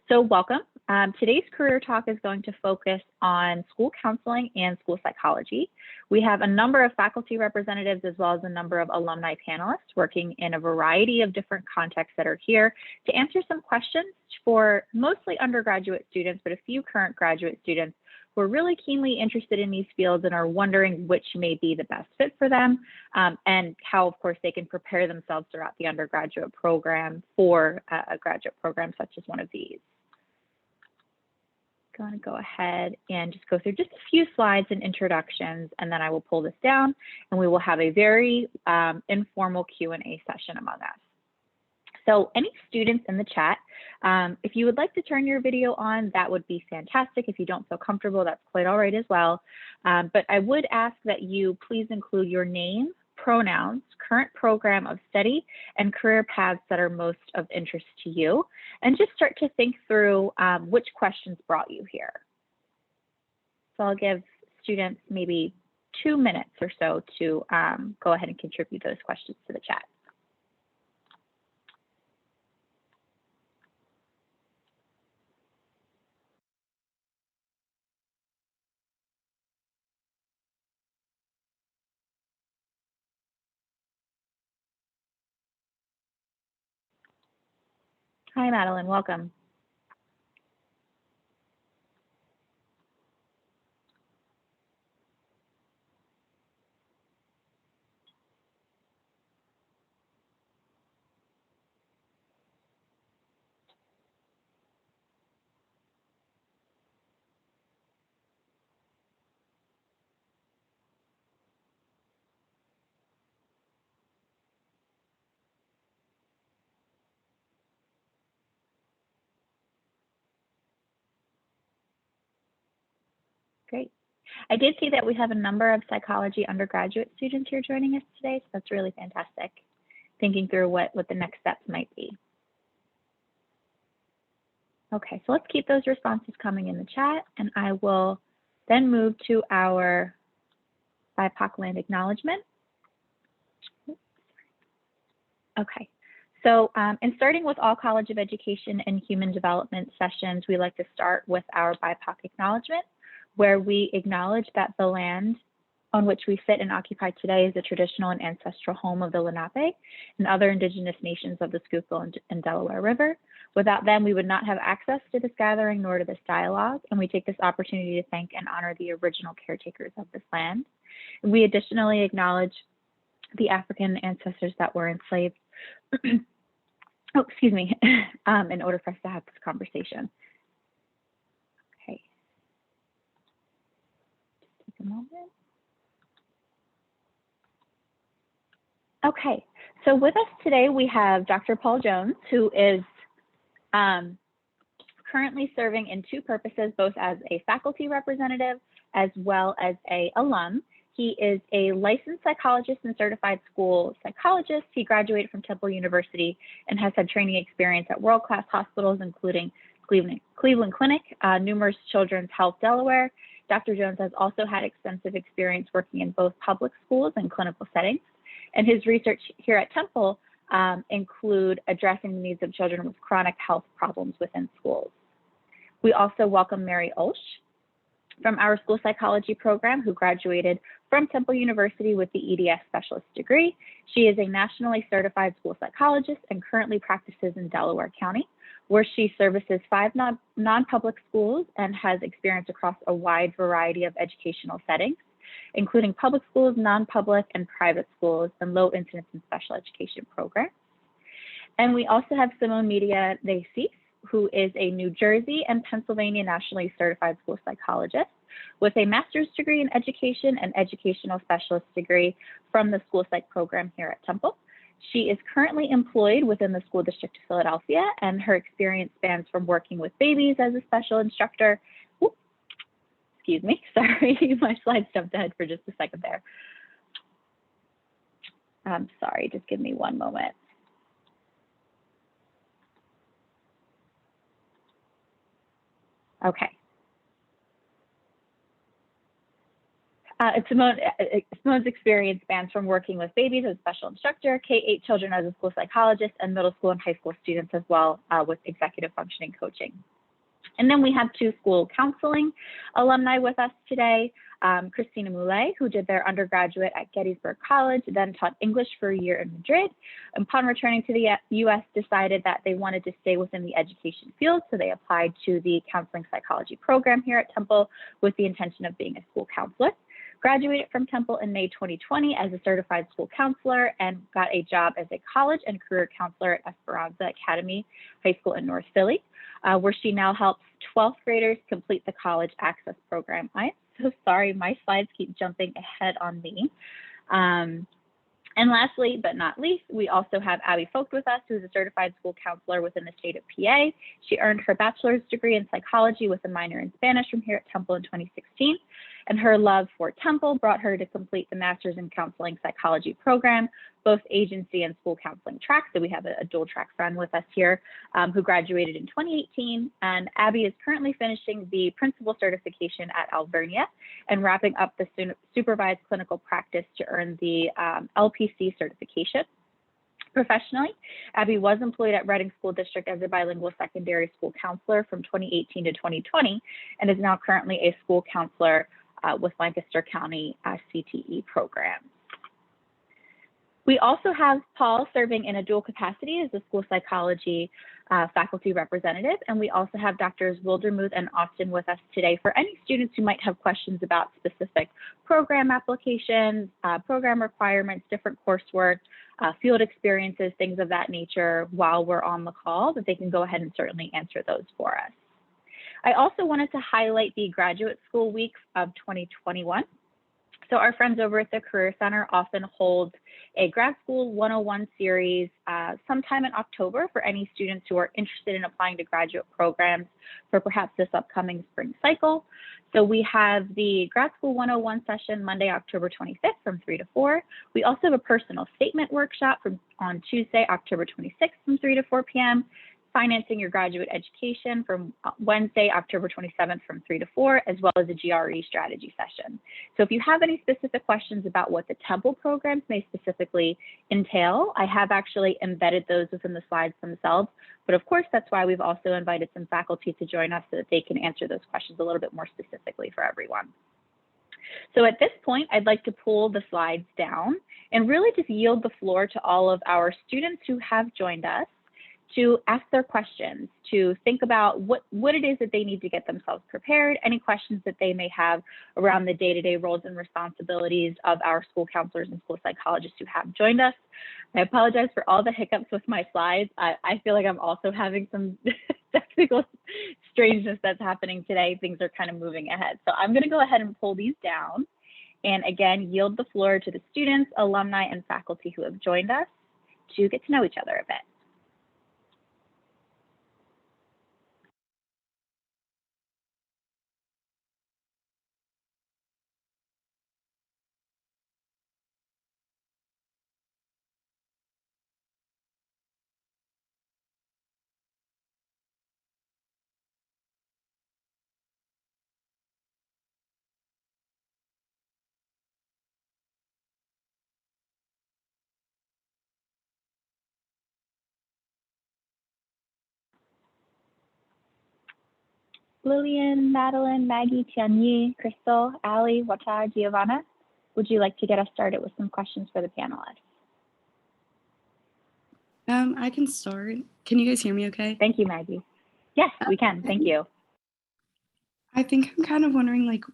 So welcome. Today's career talk is going to focus on school counseling and school psychology. We have a number of faculty representatives as well as a number of alumni panelists working in a variety of different contexts that are here to answer some questions for mostly undergraduate students, but a few current graduate students who are really keenly interested in these fields and are wondering which may be the best fit for them, and how, of course, they can prepare themselves throughout the undergraduate program for a graduate program such as one of these. Going to go ahead and just go through just a few slides and introductions, and then I will pull this down and we will have a very informal Q&A session among us. So any students in the chat, if you would like to turn your video on, that would be fantastic. If you don't feel comfortable, that's quite all right as well. But I would ask that you please include your name, pronouns, current program of study, and career paths that are most of interest to you, and just start to think through which questions brought you here. So I'll give students maybe 2 minutes or so to go ahead and contribute those questions to the chat. Hi, Madeline, welcome. Great. I did see that we have a number of psychology undergraduate students here joining us today, so that's really fantastic. Thinking through what the next steps might be. Okay, so let's keep those responses coming in the chat, and I will then move to our BIPOC land acknowledgement. Okay, so in starting with all College of Education and Human Development sessions, we like to start with our BIPOC acknowledgement, where we acknowledge that the land on which we sit and occupy today is the traditional and ancestral home of the Lenape and other indigenous nations of the Schuylkill and Delaware River. Without them, we would not have access to this gathering nor to this dialogue, and we take this opportunity to thank and honor the original caretakers of this land. And we additionally acknowledge the African ancestors that were enslaved, oh, excuse me, in order for us to have this conversation. Okay. Just take a moment. Okay, so with us today, we have Dr. Paul Jones, who is currently serving in 2 purposes, both as a faculty representative as well as an alum. He is a licensed psychologist and certified school psychologist. He graduated from Temple University and has had training experience at world-class hospitals, including Cleveland Clinic, Numerous Children's Health Delaware. Dr. Jones has also had extensive experience working in both public schools and clinical settings. And his research here at Temple include addressing the needs of children with chronic health problems within schools. We also welcome Mary Olsch from our school psychology program, who graduated from Temple University with the EDS specialist degree. She is a nationally certified school psychologist and currently practices in Delaware County, where she services 5 non-public schools and has experience across a wide variety of educational settings, including public schools, non-public, and private schools, and low incidence and special education programs. And we also have Simone Media Decis, who is a New Jersey and Pennsylvania nationally certified school psychologist with a master's degree in education and educational specialist degree from the school psych program here at Temple. She is currently employed within the School District of Philadelphia, and her experience spans from working with babies as a special instructor. Excuse me, sorry, my slides jumped ahead for just a second there. I'm sorry, just give me one moment. Okay. Simone's experience spans from working with babies as a special instructor, K-8 children as a school psychologist, and middle school and high school students as well with executive functioning coaching. And then we have 2 school counseling alumni with us today. Christina Moulet, who did their undergraduate at Gettysburg College, then taught English for a year in Madrid. Upon returning to the US, decided that they wanted to stay within the education field, so they applied to the counseling psychology program here at Temple with the intention of being a school counselor. Graduated from Temple in May 2020 as a certified school counselor and got a job as a college and career counselor at Esperanza Academy High School in North Philly, where she now helps 12th graders complete the college access program. I'm so sorry, my slides keep jumping ahead on me. And lastly, but not least, we also have Abby Vogt with us, who is a certified school counselor within the state of PA. She earned her bachelor's degree in psychology with a minor in Spanish from here at Temple in 2016. And her love for Temple brought her to complete the master's in counseling psychology program, both agency and school counseling tracks. So we have a dual track friend with us here who graduated in 2018. And Abby is currently finishing the principal certification at Alvernia and wrapping up the supervised clinical practice to earn the LPC certification. Professionally, Abby was employed at Reading School District as a bilingual secondary school counselor from 2018 to 2020 and is now currently a school counselor with Lancaster County CTE program. We also have Paul serving in a dual capacity as a school psychology faculty representative, and we also have Drs. Wildermuth and Austin with us today for any students who might have questions about specific program applications, program requirements, different coursework, field experiences, things of that nature while we're on the call, that they can go ahead and certainly answer those for us. I also wanted to highlight the Graduate School Week of 2021. So our friends over at the Career Center often hold a Grad School 101 series sometime in October for any students who are interested in applying to graduate programs for perhaps this upcoming spring cycle. So we have the Grad School 101 session Monday, October 25th from 3 to 4. We also have a personal statement workshop on Tuesday, October 26th from 3 to 4 p.m. Financing your graduate education from Wednesday, October 27th from 3 to 4, as well as a GRE strategy session. So if you have any specific questions about what the Temple programs may specifically entail, I have actually embedded those within the slides themselves. But of course, that's why we've also invited some faculty to join us so that they can answer those questions a little bit more specifically for everyone. So at this point, I'd like to pull the slides down and really just yield the floor to all of our students who have joined us to ask their questions, to think about what it is that they need to get themselves prepared, any questions that they may have around the day-to-day roles and responsibilities of our school counselors and school psychologists who have joined us. I apologize for all the hiccups with my slides. I feel like I'm also having some technical strangeness that's happening today. Things are kind of moving ahead. So I'm gonna go ahead and pull these down and again, yield the floor to the students, alumni, and faculty who have joined us to get to know each other a bit. Lillian, Madeline, Maggie, Tianyi, Crystal, Ali, Wata, Giovanna, would you like to get us started with some questions for the panelists? I can start. Can you guys hear me okay? Thank you, Maggie. Yes, we can. Thank you. I think I'm kind of wondering like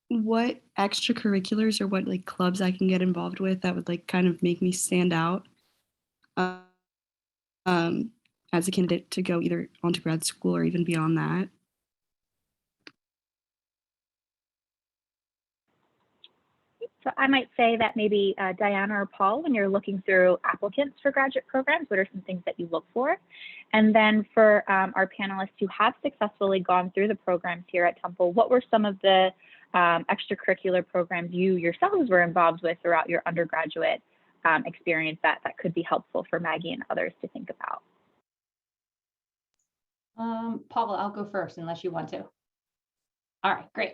what extracurriculars or what like clubs I can get involved with that would like kind of make me stand out as a candidate to go either onto grad school or even beyond that. So I might say that maybe Diana or Paul, when you're looking through applicants for graduate programs, what are some things that you look for? And then for our panelists who have successfully gone through the programs here at Temple, what were some of the extracurricular programs you yourselves were involved with throughout your undergraduate experience that could be helpful for Maggie and others to think about? Paul, I'll go first unless you want to. All right, great.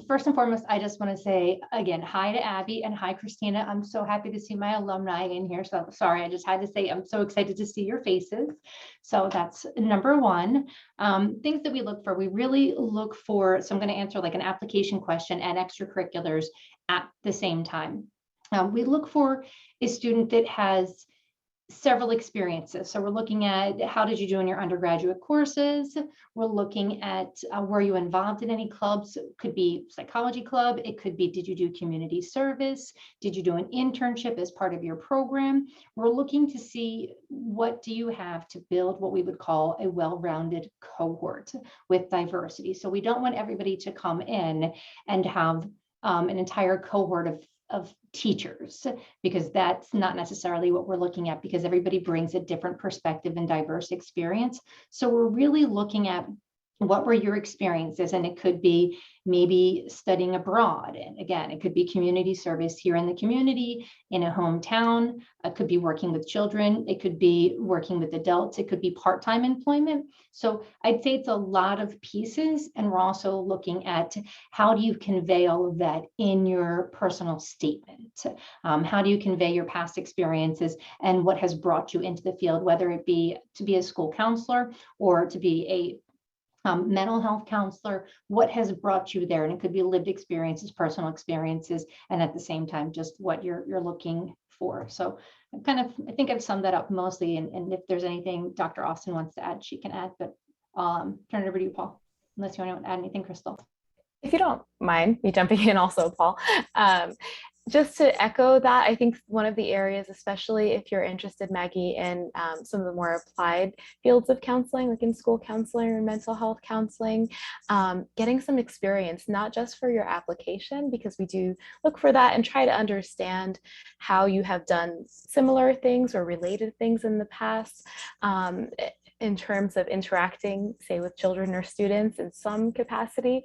First and foremost, I just want to say again, hi to Abby and hi, Christina. I'm so happy to see my alumni in here. So sorry, I just had to say I'm so excited to see your faces. So that's number one. Things that we look for, we really look for, so I'm going to answer like an application question and extracurriculars at the same time. We look for a student that has several experiences. So we're looking at how did you do in your undergraduate courses? We're looking at were you involved in any clubs? It could be psychology club. It could be, did you do community service? Did you do an internship as part of your program? We're looking to see what do you have to build what we would call a well-rounded cohort with diversity. So we don't want everybody to come in and have an entire cohort of teachers, because that's not necessarily what we're looking at, because everybody brings a different perspective and diverse experience. So we're really looking at what were your experiences, and it could be maybe studying abroad, and again it could be community service here in the community in a hometown, it could be working with children, it could be working with adults, it could be part-time employment. So I'd say it's a lot of pieces, and we're also looking at how do you convey all of that in your personal statement. How do you convey your past experiences and what has brought you into the field, whether it be to be a school counselor or to be a mental health counselor, what has brought you there? And it could be lived experiences, personal experiences, and at the same time, just what you're looking for. So I think I've summed that up mostly. And if there's anything Dr. Austin wants to add, she can add, but turn it over to you, Paul, unless you want to add anything, Crystal. If you don't mind me jumping in also, Paul, just to echo that, I think one of the areas, especially if you're interested, Maggie, in some of the more applied fields of counseling, like in school counseling or mental health counseling, getting some experience, not just for your application, because we do look for that and try to understand how you have done similar things or related things in the past. In terms of interacting, say, with children or students in some capacity,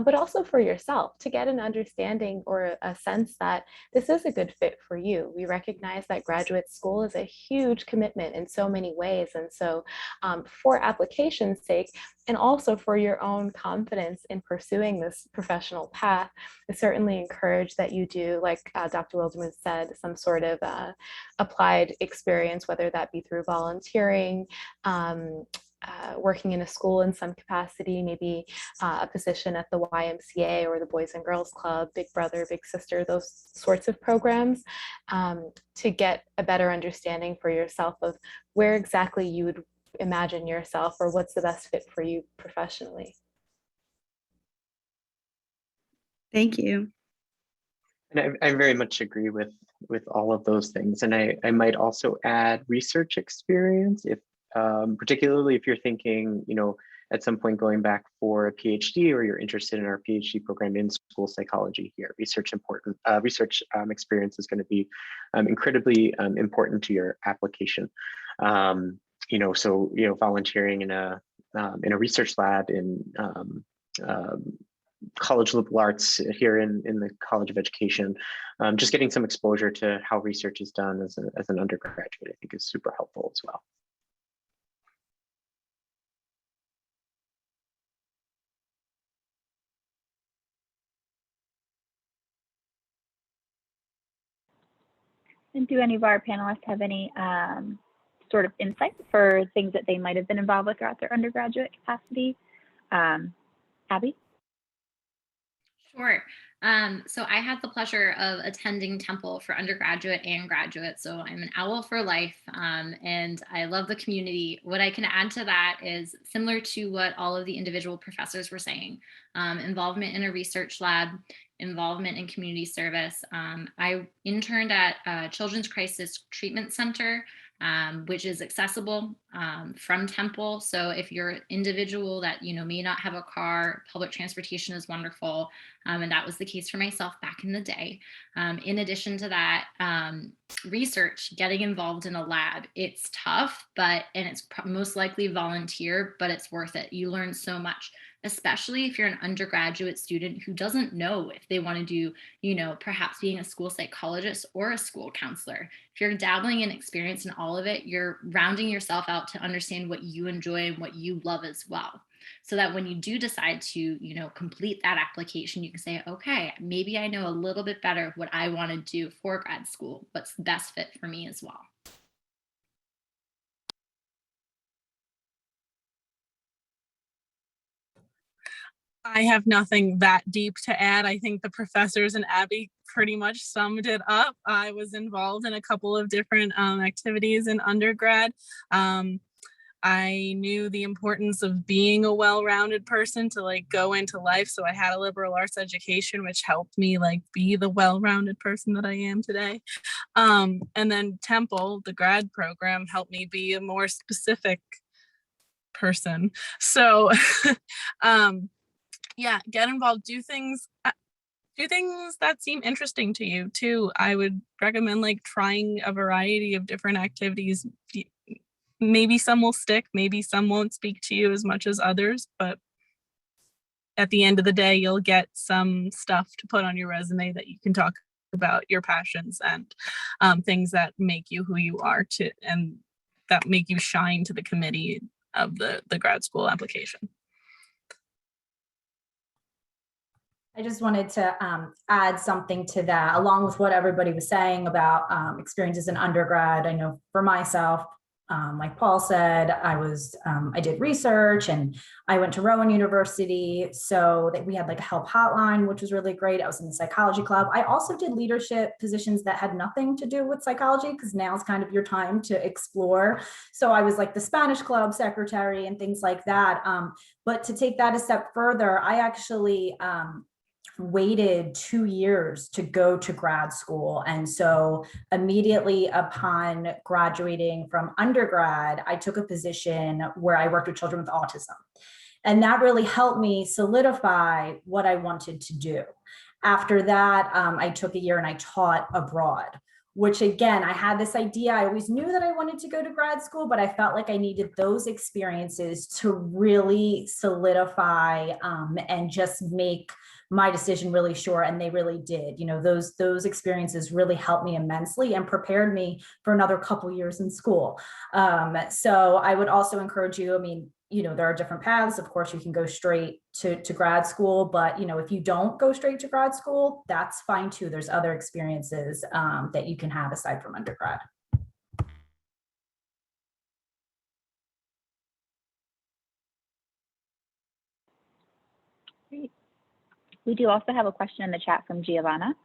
but also for yourself to get an understanding or a sense that this is a good fit for you. We recognize that graduate school is a huge commitment in so many ways. And so for application's sake, and also for your own confidence in pursuing this professional path, I certainly encourage that you do, like Dr. Wilderman said, some sort of applied experience, whether that be through volunteering, working in a school in some capacity, maybe a position at the YMCA or the Boys and Girls Club, Big Brother, Big Sister, those sorts of programs, to get a better understanding for yourself of where exactly you would imagine yourself or what's the best fit for you professionally. Thank you. And I very much agree with all of those things. And I might also add research experience, if particularly if you're thinking, at some point going back for a PhD, or you're interested in our PhD program in school psychology here. Research experience is going to be incredibly important to your application. Volunteering in a research lab in college liberal arts here in the College of Education, just getting some exposure to how research is done as an undergraduate, I think is super helpful as well. And do any of our panelists have any sort of insight for things that they might have been involved with throughout their undergraduate capacity? Abby? Sure. So I had the pleasure of attending Temple for undergraduate and graduate. So I'm an owl for life, and I love the community. What I can add to that is similar to what all of the individual professors were saying. Involvement in a research lab, involvement in community service. I interned at a Children's Crisis Treatment Center, which is accessible from Temple. So if you're an individual that may not have a car, public transportation is wonderful. And that was the case for myself back in the day. In addition to that, research, getting involved in a lab, it's tough, and it's most likely volunteer, but it's worth it. You learn so much, especially if you're an undergraduate student who doesn't know if they want to do, perhaps being a school psychologist or a school counselor. If you're dabbling in experience in all of it, you're rounding yourself out to understand what you enjoy and what you love as well. so that when you do decide to, you know, complete that application, you can say, okay, maybe I know a little bit better what I want to do for grad school, what's the best fit for me as well. I have nothing that deep to add. I think the professors and Abby pretty much summed it up. I was involved in a couple of different activities in undergrad. I knew the importance of being a well-rounded person to like go into life. So I had a liberal arts education, which helped me like be the well-rounded person that I am today. And then Temple, the grad program, helped me be a more specific person. So yeah, get involved, do things that seem interesting to you too. I would recommend like trying a variety of different activities. Maybe some will stick, maybe some won't speak to you as much as others, but at the end of the day, you'll get some stuff to put on your resume that you can talk about your passions and things that make you who you are and that make you shine to the committee of the grad school application. I just wanted to add something to that, along with what everybody was saying about experiences in undergrad. I know for myself, like Paul said, I did research and I went to Rowan University. So that we had like a help hotline, which was really great. I was in the psychology club. I also did leadership positions that had nothing to do with psychology, because now's kind of your time to explore. So I was like the Spanish club secretary and things like that. But to take that a step further, I actually waited 2 years to go to grad school. And so immediately upon graduating from undergrad, I took a position where I worked with children with autism. And that really helped me solidify what I wanted to do. After that, I took a year and I taught abroad, which again, I had this idea. I always knew that I wanted to go to grad school, but I felt like I needed those experiences to really solidify and just make my decision really sure. And they really did. You know, those experiences really helped me immensely and prepared me for another couple years in school. So I would also encourage you, I mean, you know, there are different paths. Of course, you can go straight to grad school, but, you know, if you don't go straight to grad school, that's fine too. There's other experiences that you can have aside from undergrad. Great. We do also have a question in the chat from Giovanna,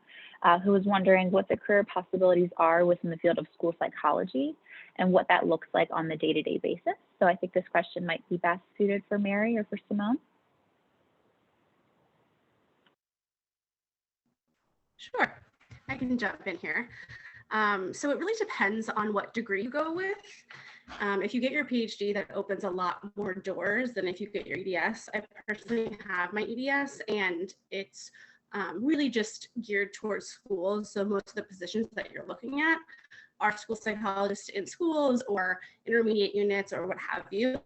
who was wondering what the career possibilities are within the field of school psychology and what that looks like on the day-to-day basis. So I think this question might be best suited for Mary or for Simone. Sure, I can jump in here. So it really depends on what degree you go with. If you get your PhD, that opens a lot more doors than if you get your EDS. I personally have my EDS, and it's really just geared towards schools. So most of the positions that you're looking at are school psychologists in schools or intermediate units or what have you.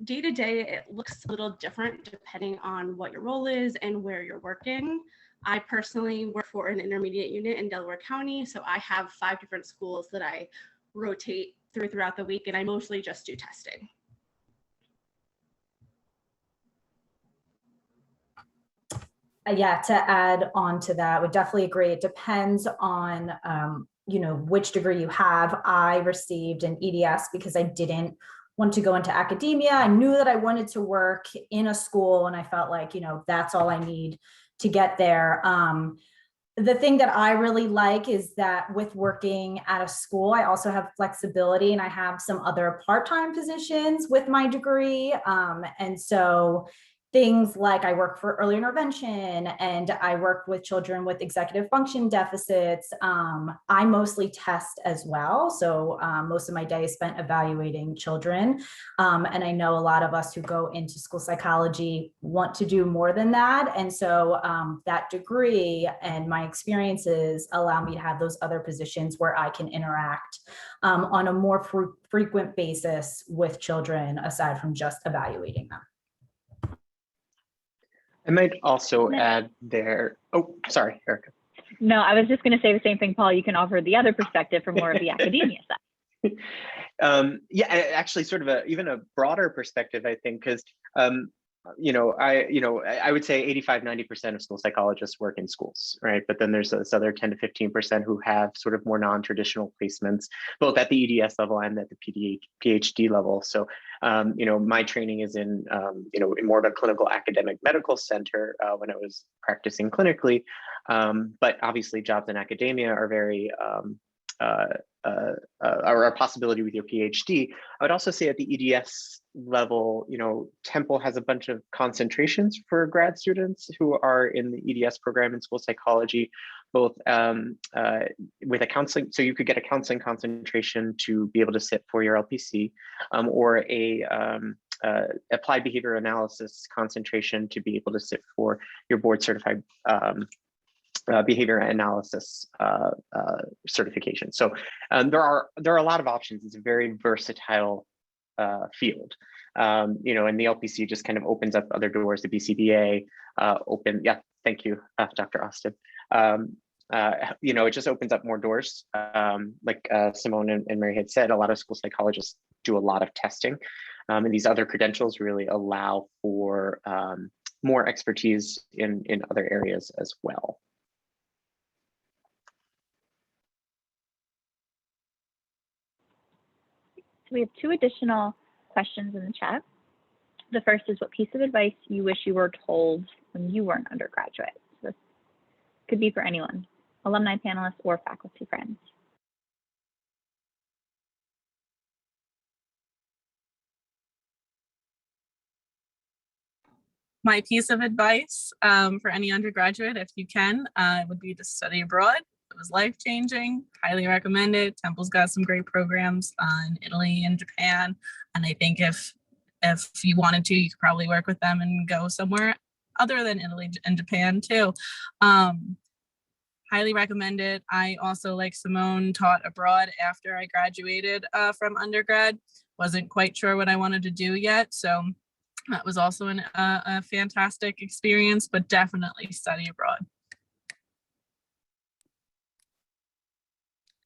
Day to day, it looks a little different depending on what your role is and where you're working. I personally work for an intermediate unit in Delaware County, so I have 5 different schools that I rotate throughout the week, and I mostly just do testing. Yeah, to add on to that, would definitely agree. It depends on, you know, which degree you have. I received an EDS because I didn't want to go into academia. I knew that I wanted to work in a school, and I felt like, you know, that's all I need to get there. The thing that I really like is that with working at a school, I also have flexibility, and I have some other part-time positions with my degree. And so things like I work for early intervention and I work with children with executive function deficits. I mostly test as well. So most of my day is spent evaluating children. And I know a lot of us who go into school psychology want to do more than that. And so that degree and my experiences allow me to have those other positions where I can interact on a more frequent basis with children aside from just evaluating them. I might also add there, oh, sorry, Erica. No, I was just going to say the same thing, Paul. You can offer the other perspective from more of the academia side. Yeah, actually, sort of even a broader perspective, I think, because I would say 85-90% of school psychologists work in schools, right? But then there's this other 10 to 15% who have sort of more non-traditional placements, both at the EDS level and at the PhD level. So, my training is in more of a clinical academic medical center when I was practicing clinically. But obviously, jobs in academia are very or a possibility with your PhD. I would also say at the EDS level, Temple has a bunch of concentrations for grad students who are in the EDS program in school psychology, both with a counseling, so you could get a counseling concentration to be able to sit for your LPC, or a applied behavior analysis concentration to be able to sit for your board certified behavior analysis certification. So there are a lot of options. It's a very versatile field, and the LPC just kind of opens up other doors. The BCBA thank you, Dr. Austin. It just opens up more doors. Like Simone and Mary had said, a lot of school psychologists do a lot of testing, and these other credentials really allow for more expertise in other areas as well. So we have 2 additional questions in the chat. The first is, what piece of advice you wish you were told when you were an undergraduate? So this could be for anyone, alumni panelists or faculty friends. My piece of advice for any undergraduate, if you can, would be to study abroad. It was life-changing, highly recommend it. Temple's got some great programs in Italy and Japan. And I think if you wanted to, you could probably work with them and go somewhere other than Italy and Japan too. Highly recommend it. I also, like Simone, taught abroad after I graduated from undergrad. Wasn't quite sure what I wanted to do yet. So that was also a fantastic experience, but definitely study abroad.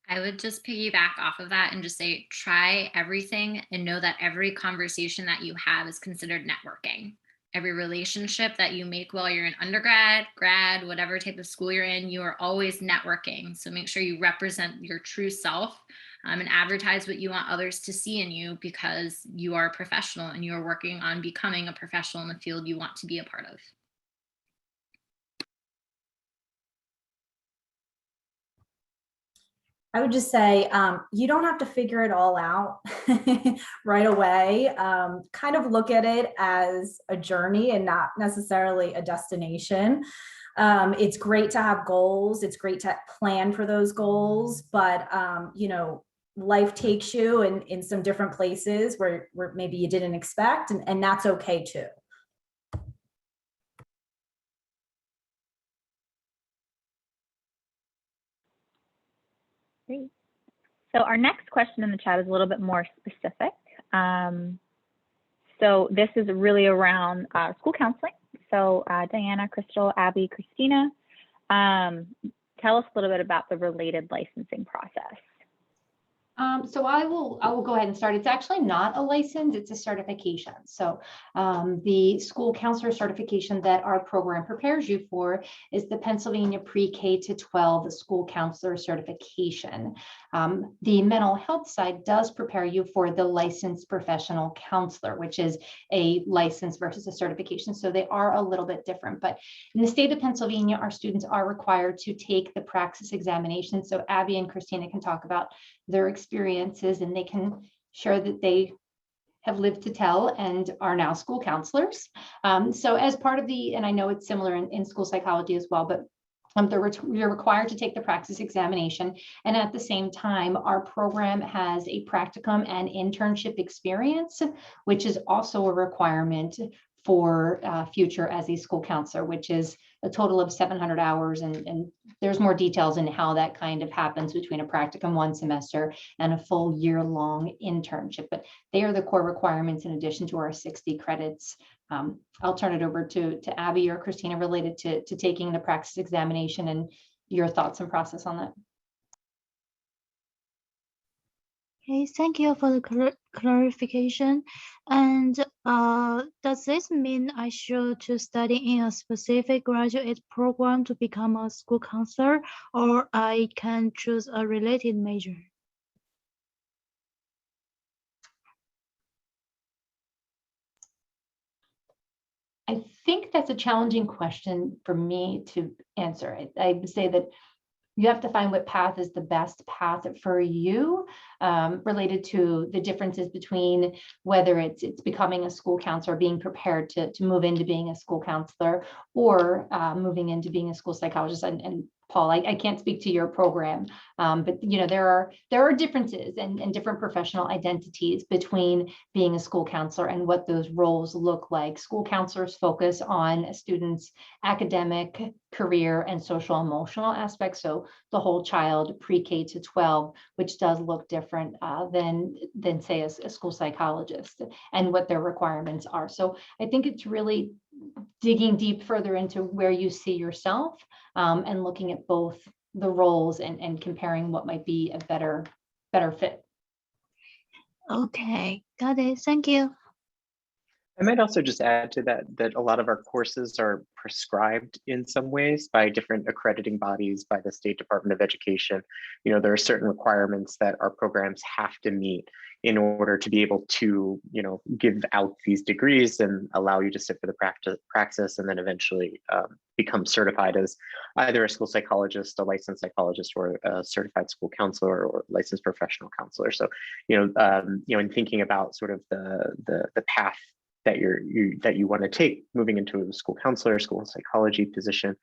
I would just piggyback off of that and just say, try everything and know that every conversation that you have is considered networking. Every relationship that you make while you're in undergrad, grad, whatever type of school you're in, you are always networking. So make sure you represent your true self and advertise what you want others to see in you, because you are a professional and you are working on becoming a professional in the field you want to be a part of. I would just say you don't have to figure it all out right away. Kind of look at it as a journey and not necessarily a destination. It's great to have goals. It's great to plan for those goals, but life takes you in some different places where maybe you didn't expect, and that's okay too. Great. So our next question in the chat is a little bit more specific. So this is really around school counseling. So Diana, Crystal, Abby, Christina, tell us a little bit about the related licensing process. So I will go ahead and start. It's actually not a license, it's a certification. So the school counselor certification that our program prepares you for is the Pennsylvania Pre-K to 12 school counselor certification. The mental health side does prepare you for the licensed professional counselor, which is a license versus a certification. So they are a little bit different, but in the state of Pennsylvania, our students are required to take the praxis examination. So Abby and Christina can talk about their experiences, and they can share that they have lived to tell and are now school counselors. So as part of and I know it's similar in school psychology as well, but you're required to take the praxis examination. And at the same time, our program has a practicum and internship experience, which is also a requirement for future as a school counselor, which is a total of 700 hours. And there's more details in how that kind of happens between a practicum 1 semester and a full year-long internship. But they are the core requirements in addition to our 60 credits. I'll turn it over to Abby or Christina related to taking the praxis examination and your thoughts and process on that. Okay, thank you for the clarification. And does this mean I should to study in a specific graduate program to become a school counselor, or I can choose a related major? I think that's a challenging question for me to answer. I would say that you have to find what path is the best path for you, related to the differences between whether it's becoming a school counselor, being prepared to move into being a school counselor, or moving into being a school psychologist. And Paul, I can't speak to your program, but there are differences and different professional identities between being a school counselor and what those roles look like. School counselors focus on students' academic, career, and social emotional aspects. So the whole child, pre-K to 12, which does look different than say a school psychologist, and what their requirements are. So I think it's really digging deep further into where you see yourself, and looking at both the roles and comparing what might be a better fit. Okay, got it. Thank you. I might also just add to that a lot of our courses are prescribed in some ways by different accrediting bodies, by the State Department of Education. There are certain requirements that our programs have to meet in order to be able to, give out these degrees and allow you to sit for the praxis and then eventually become certified as either a school psychologist, a licensed psychologist, or a certified school counselor or licensed professional counselor. So, in thinking about sort of the path that you want to take moving into a school counselor, school psychology position,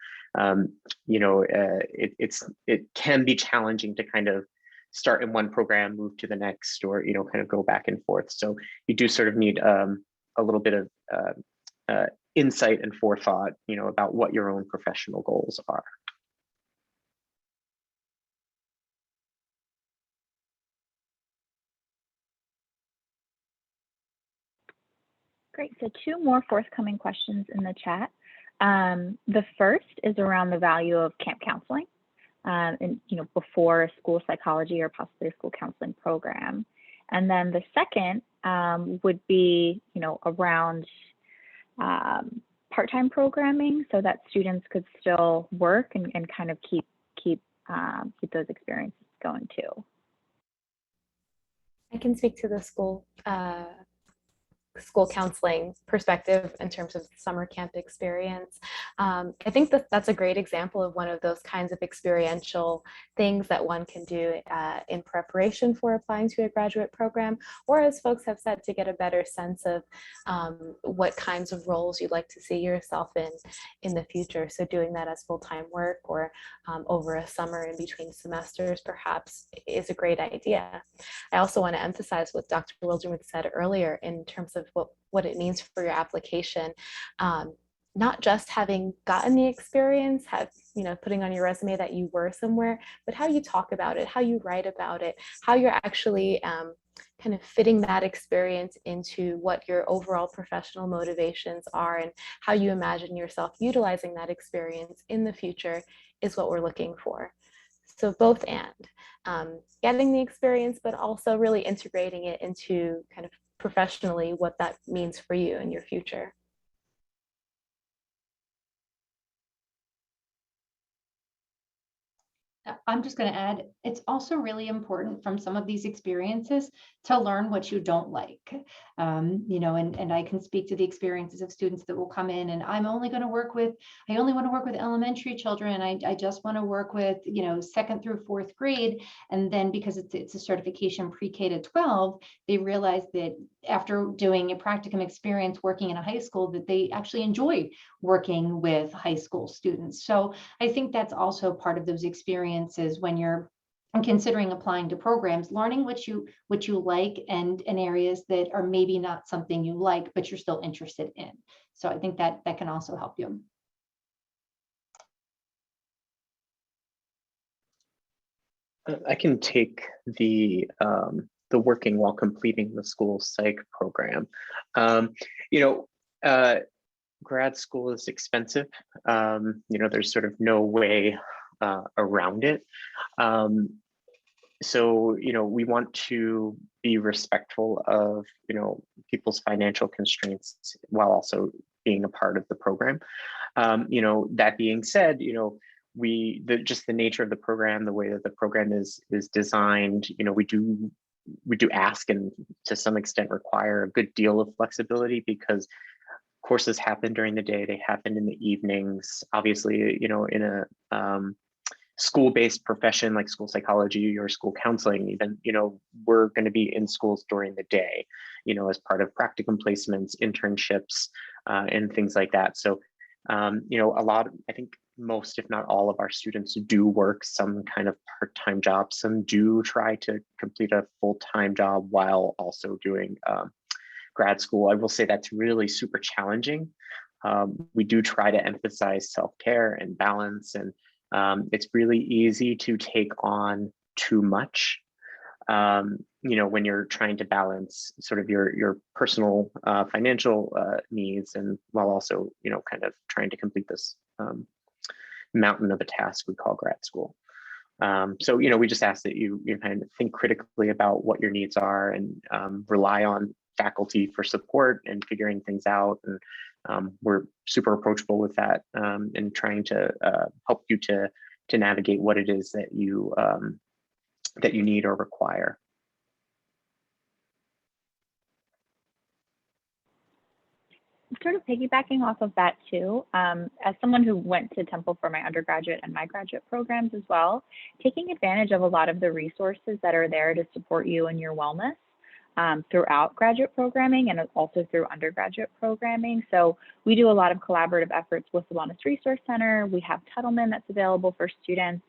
it can be challenging to kind of start in one program, move to the next, or kind of go back and forth. So you do sort of need a little bit of insight and forethought, about what your own professional goals are. Great, so two more forthcoming questions in the chat. The first is around the value of camp counseling, and before a school psychology or possibly a school counseling program. And then the second would be, around part-time programming, so that students could still work and kind of keep those experiences going too. I can speak to the school counseling perspective in terms of summer camp experience. I think that's a great example of one of those kinds of experiential things that one can do in preparation for applying to a graduate program, or as folks have said, to get a better sense of what kinds of roles you'd like to see yourself in the future. So doing that as full-time work or over a summer in between semesters perhaps is a great idea. I also want to emphasize what Dr. Wildermuth said earlier in terms of what it means for your application. Not just having gotten the experience, putting on your resume that you were somewhere, but how you talk about it, how you write about it, how you're actually kind of fitting that experience into what your overall professional motivations are and how you imagine yourself utilizing that experience in the future is what we're looking for. So both and getting the experience, but also really integrating it into kind of professionally what that means for you in your future. I'm just going to add, it's also really important from some of these experiences to learn what you don't like. And I can speak to the experiences of students that will come in and I only want to work with elementary children. I just want to work with, 2nd through 4th grade. And then because it's a certification pre-K to 12, they realize that after doing a practicum experience working in a high school that they actually enjoy working with high school students. So I think that's also part of those experiences when you're considering applying to programs, learning what you like and in areas that are maybe not something you like, but you're still interested in. So I think that can also help you. I can take the working while completing the school psych program. Grad school is expensive. There's sort of no way around it. so, we want to be respectful of, people's financial constraints while also being a part of the program. That being said, just the nature of the program, the way that the program is designed, we do ask and to some extent require a good deal of flexibility because courses happen during the day, they happen in the evenings. Obviously, in a school-based profession like school psychology or school counseling, even, we're going to be in schools during the day, as part of practicum placements, internships, and things like that. So, I think most, if not all of our students do work some kind of part-time job. Some do try to complete a full-time job while also doing grad school. I will say that's really super challenging. We do try to emphasize self-care and balance, and it's really easy to take on too much, when you're trying to balance sort of your personal financial needs, and while also, kind of trying to complete this mountain of a task we call grad school. So, we just ask that you kind of think critically about what your needs are and rely on faculty for support and figuring things out. And we're super approachable with that, and trying to help you to navigate what it is that you need or require. Sort of piggybacking off of that too, as someone who went to Temple for my undergraduate and my graduate programs as well, taking advantage of a lot of the resources that are there to support you in your wellness throughout graduate programming and also through undergraduate programming. So we do a lot of collaborative efforts with the Wellness Resource Center. We have Tuttleman that's available for students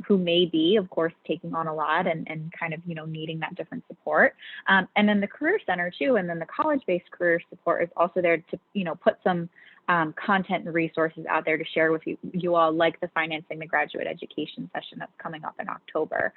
who may be, of course, taking on a lot and kind of, needing that different support. And then the Career Center too, and then the college-based career support is also there to, put some content and resources out there to share with you all, like the Financing the Graduate Education session that's coming up in October.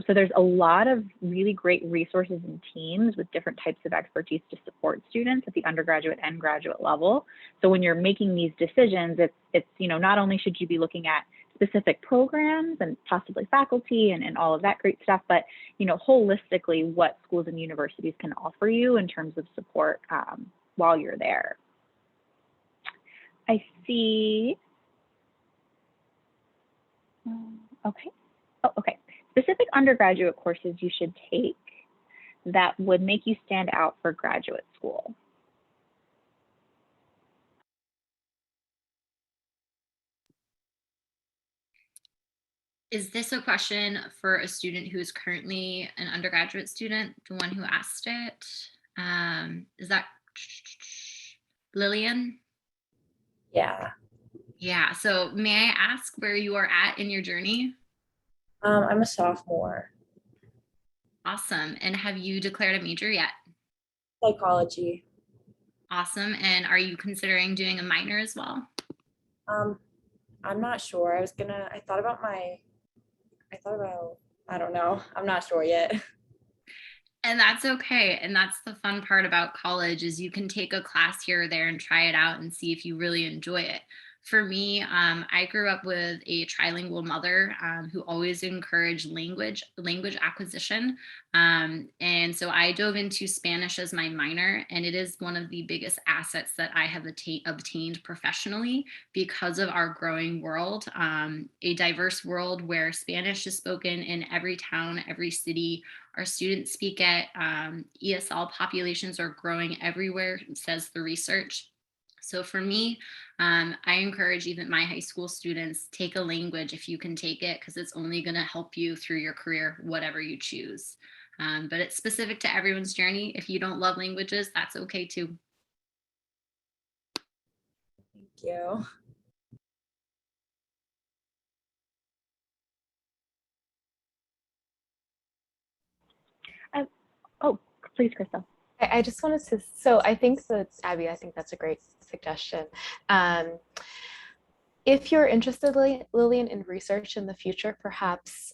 So there's a lot of really great resources and teams with different types of expertise to support students at the undergraduate and graduate level. So when you're making these decisions, it's not only should you be looking at specific programs and possibly faculty and all of that great stuff, but holistically what schools and universities can offer you in terms of support while you're there. I see. Okay. Oh, okay. Specific undergraduate courses you should take that would make you stand out for graduate school. Is this a question for a student who is currently an undergraduate student, the one who asked it? Is that Lillian? Yeah. Yeah, so may I ask where you are at in your journey? I'm a sophomore. Awesome. And have you declared a major yet? Psychology. Awesome. And are you considering doing a minor as well? I'm not sure. I don't know. I'm not sure yet. And that's okay. And that's the fun part about college is you can take a class here or there and try it out and see if you really enjoy it. For me, I grew up with a trilingual mother who always encouraged language acquisition. And so I dove into Spanish as my minor, and it is one of the biggest assets that I have obtained professionally because of our growing world, a diverse world where Spanish is spoken in every town, every city. Our students speak it. ESL populations are growing everywhere, says the research. So for me, I encourage even my high school students, take a language if you can take it, because it's only going to help you through your career, whatever you choose. But it's specific to everyone's journey. If you don't love languages, that's okay too. Thank you. Oh, please, Crystal. I just wanted to, so I think that, Abby, I think that's a great suggestion. If you're interested, Lillian, in research in the future, perhaps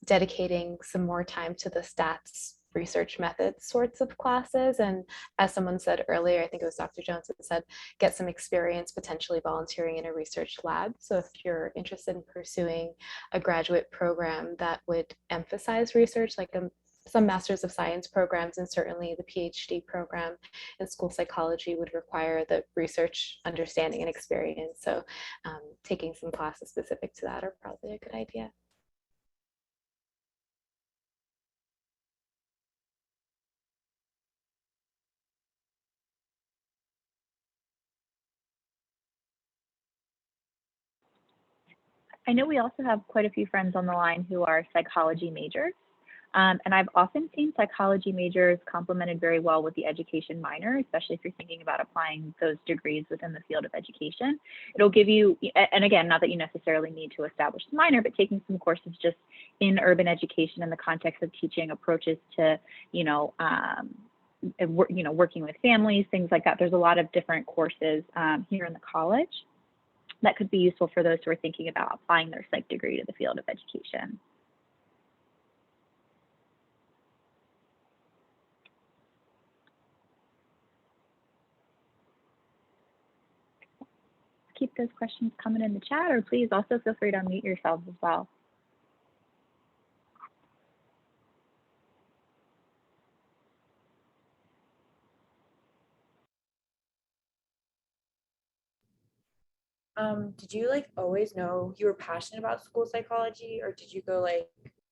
dedicating some more time to the stats research methods sorts of classes. And as someone said earlier, I think it was Dr. Jones that said, get some experience potentially volunteering in a research lab. So if you're interested in pursuing a graduate program that would emphasize research, like some Masters of Science programs, and certainly the PhD program in school psychology would require the research understanding and experience. So taking some classes specific to that are probably a good idea. I know we also have quite a few friends on the line who are psychology majors. And I've often seen psychology majors complemented very well with the education minor, especially if you're thinking about applying those degrees within the field of education. It'll give you, and again, not that you necessarily need to establish the minor, but taking some courses just in urban education in the context of teaching approaches to, working with families, things like that. There's a lot of different courses here in the college that could be useful for those who are thinking about applying their psych degree to the field of education. Keep those questions coming in the chat, or please also feel free to unmute yourselves as well. Did you like always know you were passionate about school psychology, or did you go like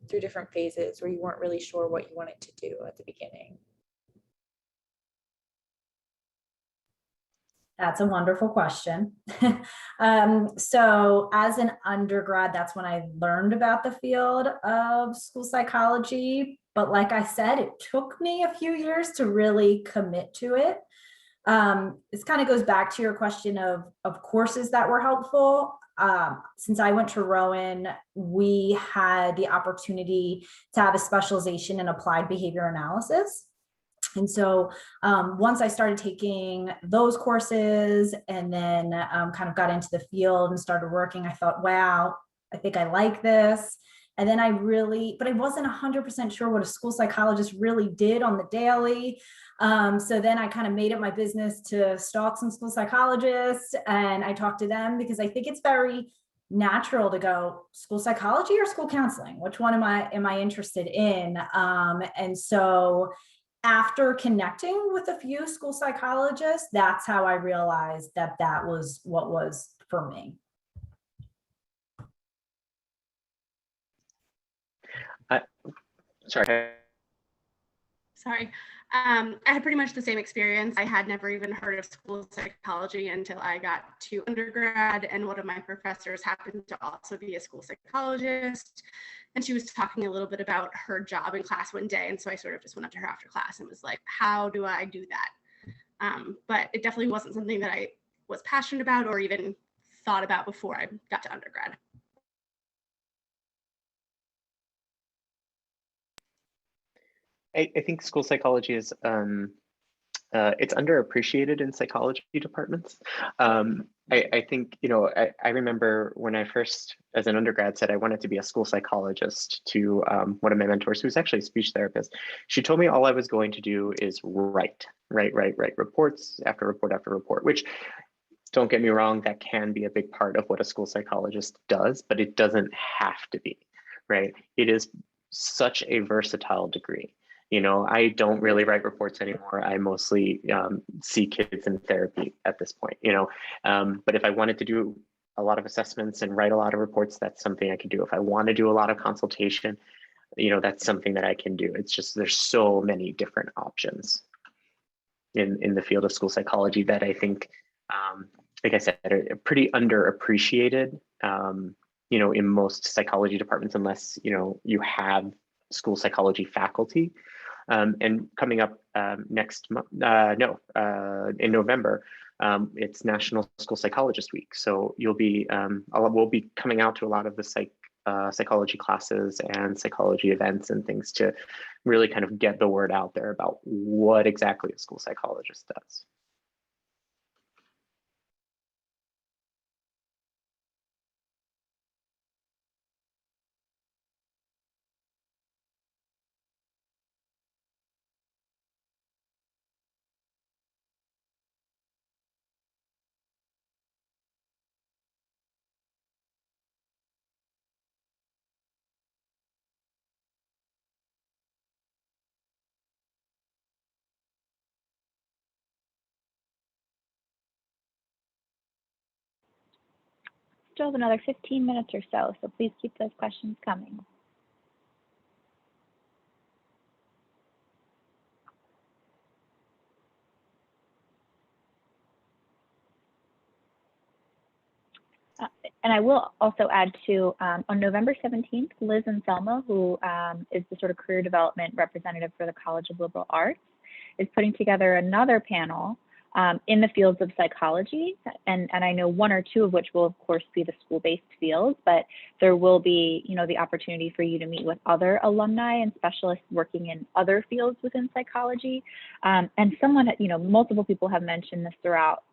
through different phases where you weren't really sure what you wanted to do at the beginning? That's a wonderful question. So as an undergrad, that's when I learned about the field of school psychology. But like I said, it took me a few years to really commit to it. This kind of goes back to your question of courses that were helpful. Since I went to Rowan, we had the opportunity to have a specialization in applied behavior analysis. And so once I started taking those courses and then kind of got into the field and started working, I thought, wow, I think I like this. And then but I wasn't 100% sure what a school psychologist really did on the daily. So then I kind of made it my business to stalk some school psychologists and I talked to them because I think it's very natural to go school psychology or school counseling. Which one am I interested in? And so after connecting with a few school psychologists, that's how I realized that was what was for me. Sorry. I had pretty much the same experience. I had never even heard of school psychology until I got to undergrad, and one of my professors happened to also be a school psychologist. And she was talking a little bit about her job in class one day. And so I sort of just went up to her after class and was like, how do I do that? But it definitely wasn't something that I was passionate about or even thought about before I got to undergrad. I think school psychology is it's underappreciated in psychology departments. I think, I remember when I first, as an undergrad, said I wanted to be a school psychologist to one of my mentors, who's actually a speech therapist. She told me all I was going to do is write reports after report after report, which, don't get me wrong, that can be a big part of what a school psychologist does, but it doesn't have to be, right? It is such a versatile degree. I don't really write reports anymore. I mostly see kids in therapy at this point, but if I wanted to do a lot of assessments and write a lot of reports, that's something I could do. If I want to do a lot of consultation, that's something that I can do. It's just, there's so many different options in the field of school psychology that I think, like I said, are pretty underappreciated, in most psychology departments, unless, you have school psychology faculty. And coming up next month, in November, it's National School Psychologist Week. So we'll be coming out to a lot of the psychology classes and psychology events and things to really kind of get the word out there about what exactly a school psychologist does. still have another 15 minutes or so, so please keep those questions coming. And I will also add to, on November 17th, Liz and Selma, who is the sort of career development representative for the College of Liberal Arts, is putting together another panel in the fields of psychology. And I know one or two of which will, of course, be the school-based fields, but there will be, the opportunity for you to meet with other alumni and specialists working in other fields within psychology. And someone, multiple people have mentioned this throughout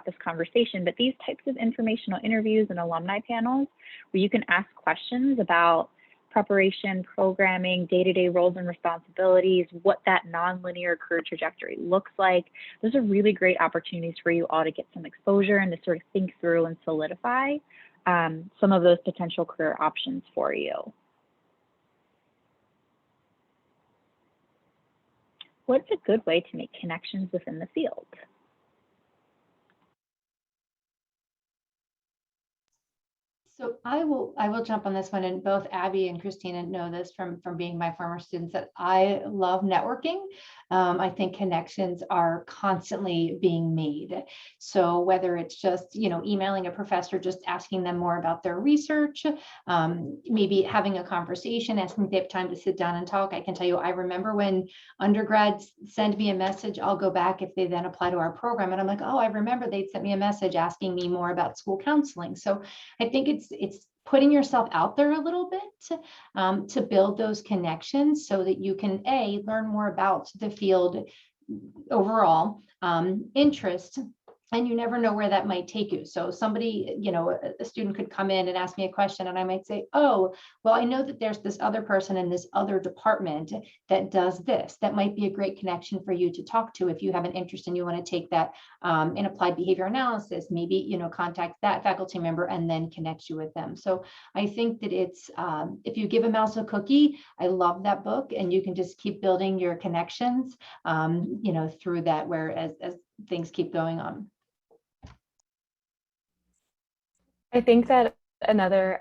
this conversation, but these types of informational interviews and alumni panels where you can ask questions about preparation, programming, day-to-day roles and responsibilities, what that nonlinear career trajectory looks like. Those are really great opportunities for you all to get some exposure and to sort of think through and solidify some of those potential career options for you. What's a good way to make connections within the field? So I will jump on this one, and both Abby and Christina know this from being my former students, that I love networking. I think connections are constantly being made. So whether it's just, emailing a professor, just asking them more about their research, maybe having a conversation, asking if they have time to sit down and talk. I can tell you, I remember when undergrads send me a message, I'll go back if they then apply to our program, and I'm like, oh, I remember they sent me a message asking me more about school counseling. So I think it's putting yourself out there a little bit to build those connections so that you can learn more about the field overall, interest, and you never know where that might take you. So somebody, a student could come in and ask me a question, and I might say, oh, well, I know that there's this other person in this other department that does this. That might be a great connection for you to talk to if you have an interest and you want to take that in applied behavior analysis. Maybe, contact that faculty member and then connect you with them. So I think that it's, if you give a mouse a cookie, I love that book, and you can just keep building your connections, through that, where as things keep going on. I think that another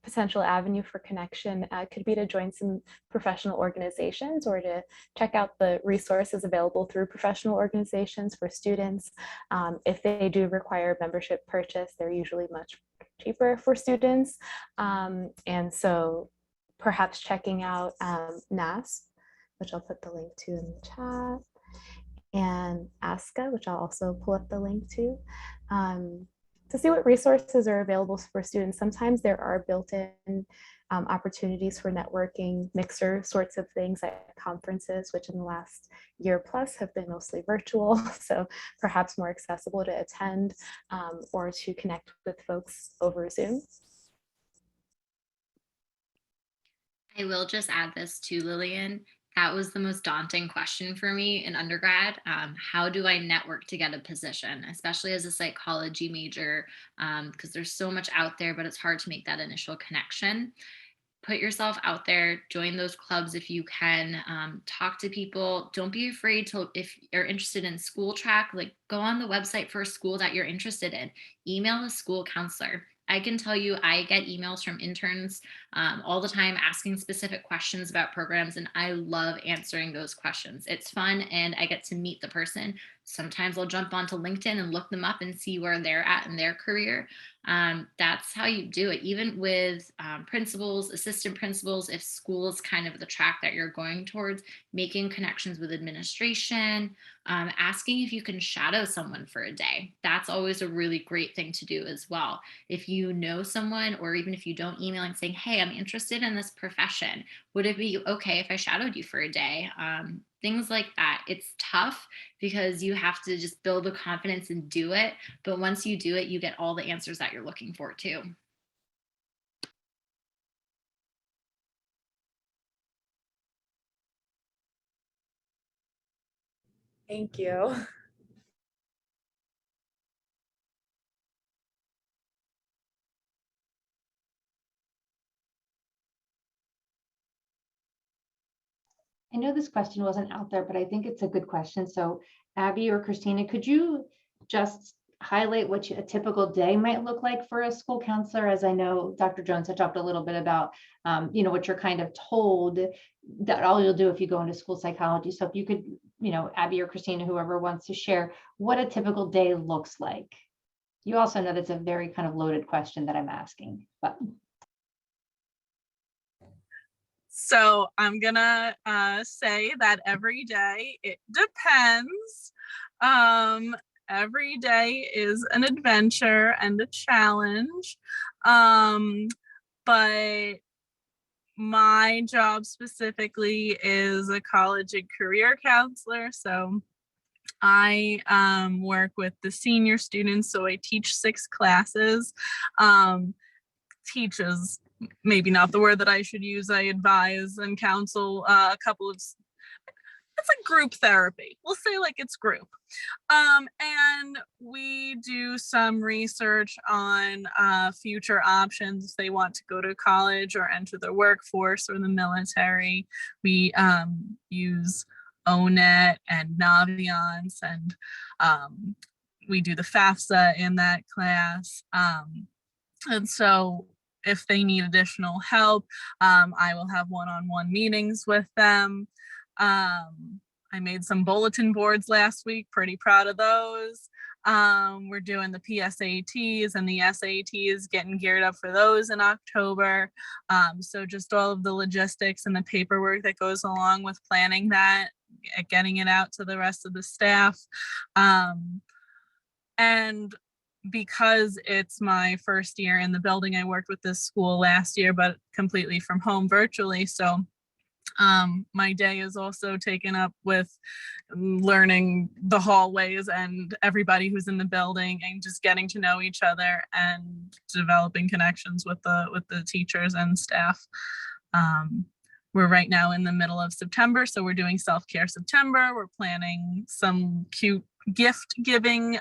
potential avenue for connection could be to join some professional organizations or to check out the resources available through professional organizations for students. If they do require membership purchase, they're usually much cheaper for students. And so perhaps checking out NASP, which I'll put the link to in the chat, and ASCA, which I'll also pull up the link to see what resources are available for students. Sometimes there are built-in opportunities for networking, mixer sorts of things at conferences, which in the last year plus have been mostly virtual, so perhaps more accessible to attend or to connect with folks over Zoom. I will just add this too, Lillian. That was the most daunting question for me in undergrad. How do I network to get a position, especially as a psychology major, because there's so much out there, but it's hard to make that initial connection. Put yourself out there, join those clubs if you can, talk to people. Don't be afraid to, if you're interested in school track, go on the website for a school that you're interested in, email a school counselor. I can tell you, I get emails from interns all the time asking specific questions about programs, and I love answering those questions. It's fun, and I get to meet the person. Sometimes I'll jump onto LinkedIn and look them up and see where they're at in their career. That's how you do it. Even with principals, assistant principals, if school is kind of the track that you're going towards, making connections with administration, asking if you can shadow someone for a day. That's always a really great thing to do as well. If you know someone, or even if you don't, emailing saying, hey, I'm interested in this profession. Would it be okay if I shadowed you for a day? Things like that. It's tough because you have to just build the confidence and do it. But once you do it, you get all the answers that you're looking for too. Thank you. I know this question wasn't out there, but I think it's a good question. So Abby or Christina, could you just highlight what a typical day might look like for a school counselor, as I know Dr. Jones had talked a little bit about, what you're kind of told that all you'll do if you go into school psychology. So if you could, Abby or Christina, whoever wants to share what a typical day looks like. You also know that's a very kind of loaded question that I'm asking, but. So I'm gonna say that every day it depends. Every day is an adventure and a challenge. But my job specifically is a college and career counselor. So I work with the senior students. So I teach 6 classes. Teach is maybe not the word that I should use. I advise and counsel a couple of, it's like group therapy. We'll say like it's group. And we do some research on future options if they want to go to college or enter the workforce or the military. We use ONET and Naviance, and we do the FAFSA in that class. And so if they need additional help, I will have one-on-one meetings with them. I made some bulletin boards last week, pretty proud of those. We're doing the PSATs and the SATs, getting geared up for those in October. So just all of the logistics and the paperwork that goes along with planning that, getting it out to the rest of the staff. And because it's my first year in the building, I worked with this school last year, but completely from home virtually. So my day is also taken up with learning the hallways and everybody who's in the building and just getting to know each other and developing connections with the teachers and staff. We're right now in the middle of September, so we're doing self-care September. We're planning some cute gift giving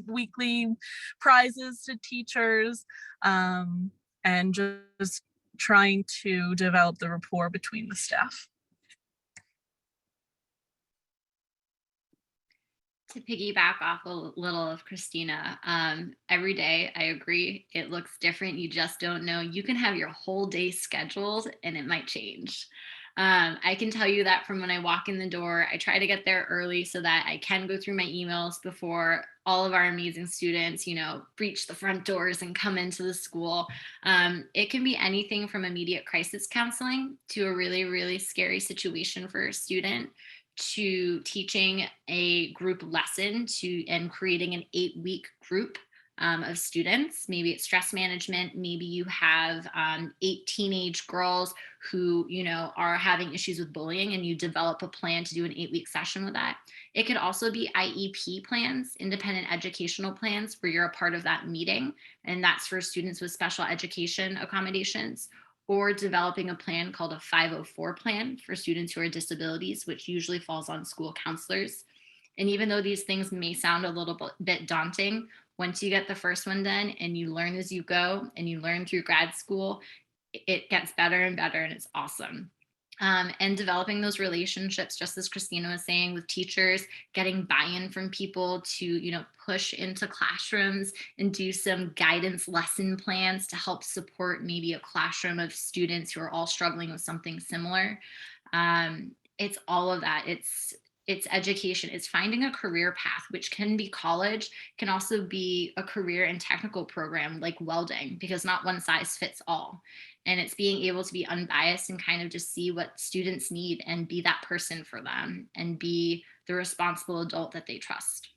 weekly prizes to teachers, and just trying to develop the rapport between the staff. To piggyback off a little of Christina, every day, I agree, it looks different. You just don't know. You can have your whole day scheduled and it might change. I can tell you that from when I walk in the door, I try to get there early so that I can go through my emails before all of our amazing students, breach the front doors and come into the school. It can be anything from immediate crisis counseling to a really, really scary situation for a student, to teaching a group lesson and creating an 8-week group of students. Maybe it's stress management. Maybe you have 8 teenage girls who, are having issues with bullying, and you develop a plan to do an 8-week session with that. It could also be IEP plans, independent educational plans, where you're a part of that meeting. And that's for students with special education accommodations, or developing a plan called a 504 plan for students who are disabilities, which usually falls on school counselors. And even though these things may sound a little bit daunting, once you get the first one done and you learn as you go and you learn through grad school, it gets better and better, and it's awesome. And developing those relationships, just as Christina was saying, with teachers, getting buy-in from people to, push into classrooms and do some guidance lesson plans to help support maybe a classroom of students who are all struggling with something similar. It's all of that. It's education. It's finding a career path, which can be college, can also be a career and technical program like welding, because not one size fits all. And it's being able to be unbiased and kind of just see what students need and be that person for them and be the responsible adult that they trust.